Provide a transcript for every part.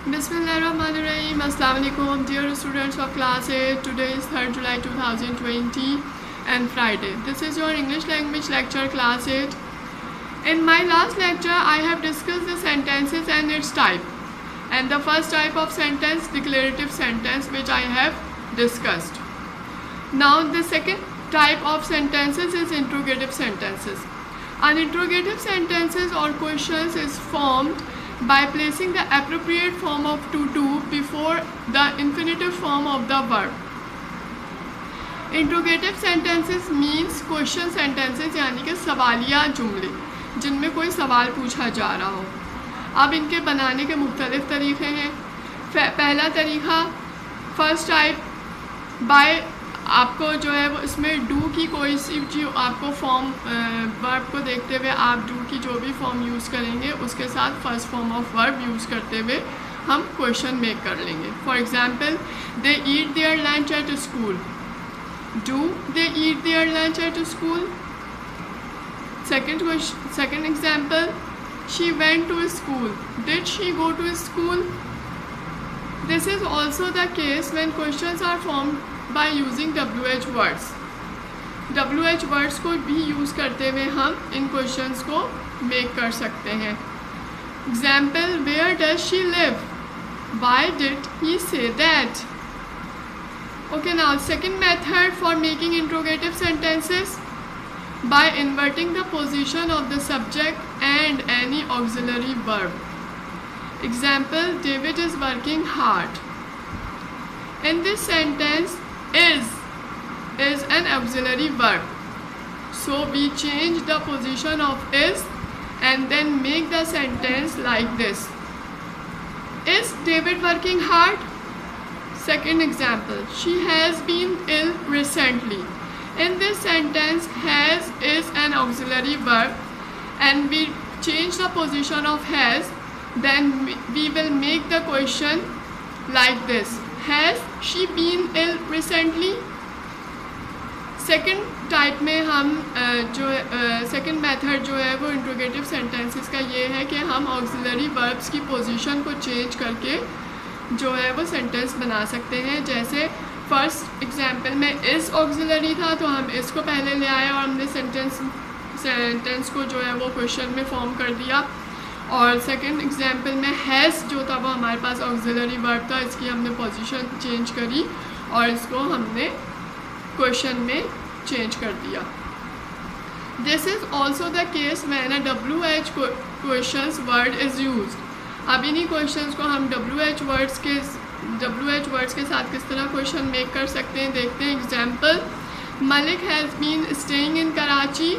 Bismillahirrahmanirrahim. Assalamu alaikum, dear students of class 8. Today is 3rd July 2020 and Friday. This is your English language lecture class 8. In my last lecture, I have discussed the sentences and its type. And the first type of sentence, declarative sentence, which I have discussed. Now the second type of sentences is interrogative sentences. An interrogative sentences or questions is formed by placing the appropriate form of to do before the infinitive form of the verb. Interrogative sentences means question sentences यानी कि सवालिया जुमले जिनमें कोई सवाल पूछा जा रहा हो. अब इनके बनाने के मुख्तलिफ तरीक़े हैं. पहला तरीक़ा फर्स्ट टाइप बाय आपको जो है वो इसमें डू की कोई सी जो आपको फॉर्म वर्ब को देखते हुए आप डू की जो भी फॉर्म यूज़ करेंगे उसके साथ first form of verb use करते हुए हम क्वेश्चन मेक कर लेंगे. For example, they eat their lunch at school. Do they eat their lunch at school. Second example, she went to school. Did she go to school. This is also the case when questions are formed by using WH words. WH words को भी use करते हुए हम इन questions को make कर सकते हैं. Example, where does she live. Why did he say that. Okay, now second method for making interrogative sentences by inverting the position of the subject and any auxiliary verb. Example, David is working hard. In this sentence, is an auxiliary verb, so we change the position of is and then make the sentence like this. Is David working hard? Second example, she has been ill recently. In this sentence, has is an auxiliary verb and we change the position of has, then we will make the question like this. Has she been ill recently? Second type में हम second method जो है वो interrogative sentences का ये है कि हम ऑक्सिलरी वर्ब्स की पोजीशन को चेंज करके जो है वो सेंटेंस बना सकते हैं. जैसे फर्स्ट एग्जांपल में इस ऑक्सिलरी था तो हम इसको पहले ले आए और हमने सेंटेंस को जो है वो क्वेश्चन में फॉर्म कर दिया. और सेकेंड एग्जांपल में हैज़ जो था वो हमारे पास ऑक्सिलरी वर्ब था, इसकी हमने पोजीशन चेंज करी और इसको हमने क्वेश्चन में चेंज कर दिया. This is also the case when a WH questions word is used. अब इन्हीं क्वेश्चंस को हम WH वर्ड्स के साथ किस तरह क्वेश्चन मेक कर सकते हैं देखते हैं. Example, Malik has been staying in Karachi.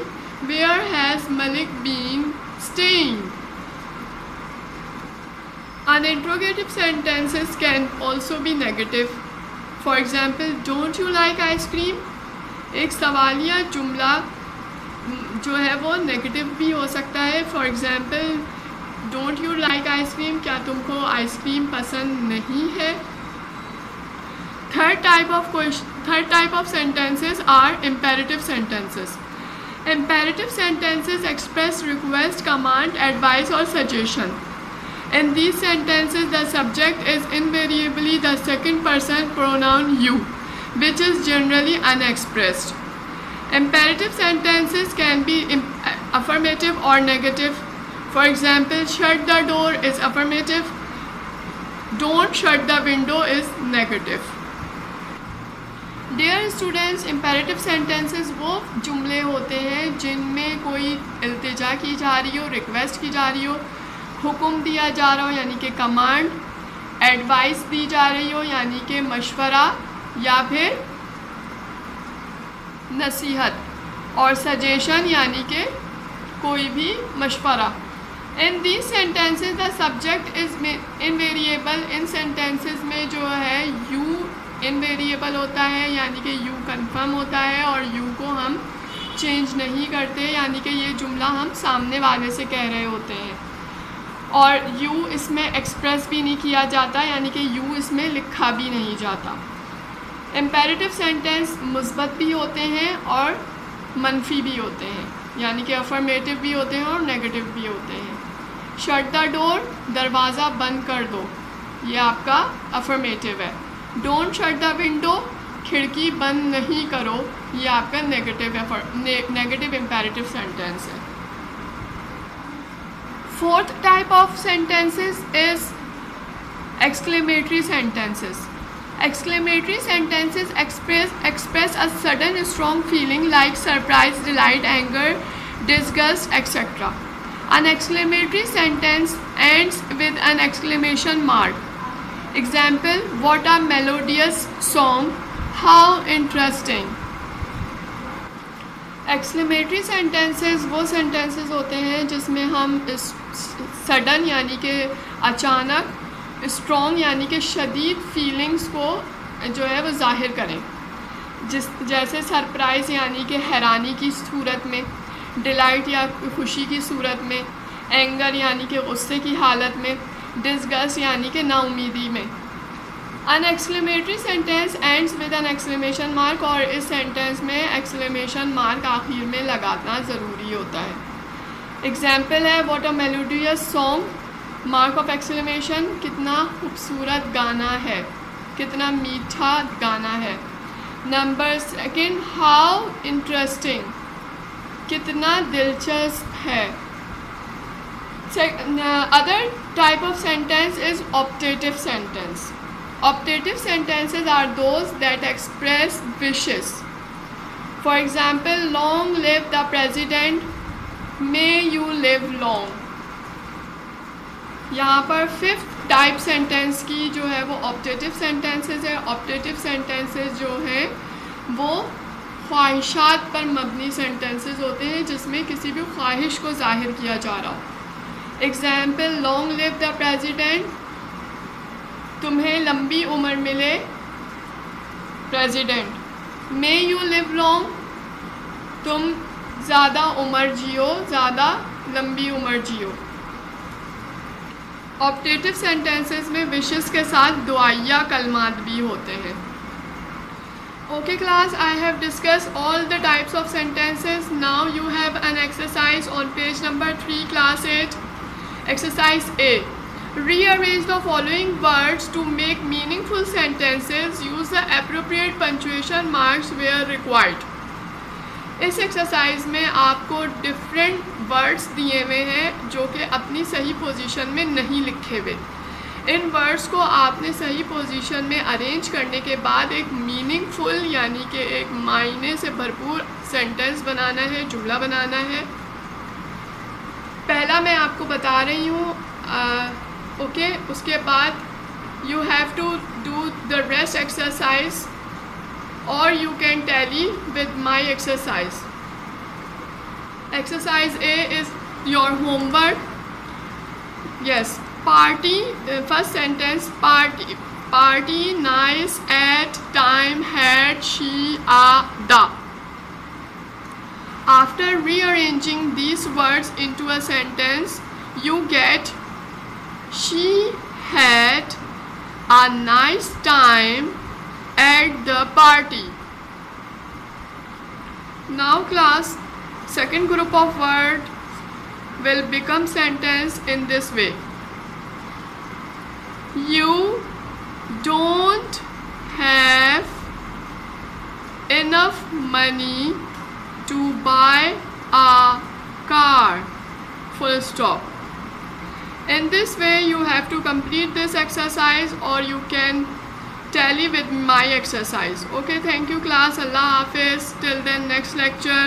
Where has Malik been staying. Uninterrogative sentences can also be negative. For example, don't you like ice cream? एक सवालिया जुमला जो है वो नेगेटिव भी हो सकता है. For example, don't you like ice cream, क्या तुमको आइसक्रीम पसंद नहीं है. Third type of sentences are imperative sentences. Imperative sentences express request, command, advice और suggestion. In these sentences, the subject is invariably the second person pronoun you, which is generally unexpressed. Imperative sentences can be affirmative or negative. For example, shut the door is affirmative. Don't shut the window is negative. Dear students, imperative sentences वो जुमले होते हैं जिनमें कोई इल्तिजा की जा रही हो, रिक्वेस्ट की जा रही हो, हुक्म दिया जा रहा हो यानी कि कमांड, एडवाइस दी जा रही हो यानी कि मशवरा या फिर नसीहत, और सजेशन यानी कि कोई भी मशवरा. In these sentences the subject is invariable. In sentences में जो है यू इनवेरिएबल होता है यानी कि यू कंफर्म होता है और यू को हम चेंज नहीं करते यानी कि ये जुमला हम सामने वाले से कह रहे होते हैं. और यू इसमें एक्सप्रेस भी नहीं किया जाता यानी कि यू इसमें लिखा भी नहीं जाता. इम्पेरेटिव सेंटेंस मुस्बत भी होते हैं और मनफी भी होते हैं यानी कि अफर्मेटिव भी होते हैं और नेगेटिव भी होते हैं. शट द डोर, दरवाज़ा बंद कर दो. ये आपका अफर्मेटिव है. डोंट शट द विंडो, खिड़की बंद नहीं करो, ये आपका नेगेटिव इम्पेरेटिव सेंटेंस है. Fourth type of sentences is exclamatory sentences. Exclamatory sentences express a sudden strong feeling like surprise, delight, anger, disgust, etc. An exclamatory sentence ends with an exclamation mark. Example: what a melodious song, how interesting. Exclamatory sentences वो sentences होते हैं जिसमें हम sudden यानी कि अचानक, strong यानी कि शदीद फीलिंग्स को जो है वो ज़ाहिर करें. जैसे सरप्राइज़ यानी कि हैरानी की सूरत में, डिलाइट या खुशी की सूरत में, एंगर यानी कि गुस्से की हालत में, डिसगस्ट यानी कि नाउमीदी में. An exclamatory sentence ends with an exclamation mark, और इस सेंटेंस में exclamation mark आखिर में लगाना ज़रूरी होता है. एग्जाम्पल है what a melodious song, mark of exclamation, कितना खूबसूरत गाना है, कितना मीठा गाना है. नंबर सेकंड, हाउ इंटरेस्टिंग, कितना दिलचस्प है. Other type of sentence is optative sentence. Optative sentences are those that express wishes. For example, long live the president, may you live long. यहाँ पर फिफ्थ टाइप सेंटेंस की जो है वो optative sentences है. ऑप्टेटिव सेंटेंसेस जो हैं वो ख्वाहिशात पर मबनी सेंटेंसेस होते हैं जिसमें किसी भी ख्वाहिश को ज़ाहिर किया जा रहा हो. Example, long live the president, तुम्हें लंबी उम्र मिले president. May you live long, तुम ज़्यादा उम्र जियो, ज़्यादा लंबी उम्र जियो. ऑप्टेटिव सेंटेंसेस में विशेस के साथ दुआया कलमात भी होते हैं. Okay class, I have discuss all the types of sentences. Now you have an exercise on page number 3, class 8. Exercise A. Rearrange the following words to make meaningful sentences. Use the appropriate punctuation marks where required. इस exercise में आपको different words दिए हुए हैं जो कि अपनी सही पोजीशन में नहीं लिखे हुए. इन वर्ड्स को आपने सही पोजीशन में अरेंज करने के बाद एक मीनिंगफुल यानी कि एक मायने से भरपूर सेंटेंस बनाना है, जुमला बनाना है. पहला मैं आपको बता रही हूँ. ओके, उसके बाद you have to do the rest exercise और you can tally with my exercise. Exercise A is your homework. Yes, party, first sentence, party nice at time had she a the. After rearranging these words into a sentence, you get she had a nice time at the party. Now class, second group of word will become sentence in this way. You don't have enough money to buy a car, full stop. In this way you have to complete this exercise or you can tally with my exercise. Okay, thank you class. Allah Hafiz. Till then, next lecture.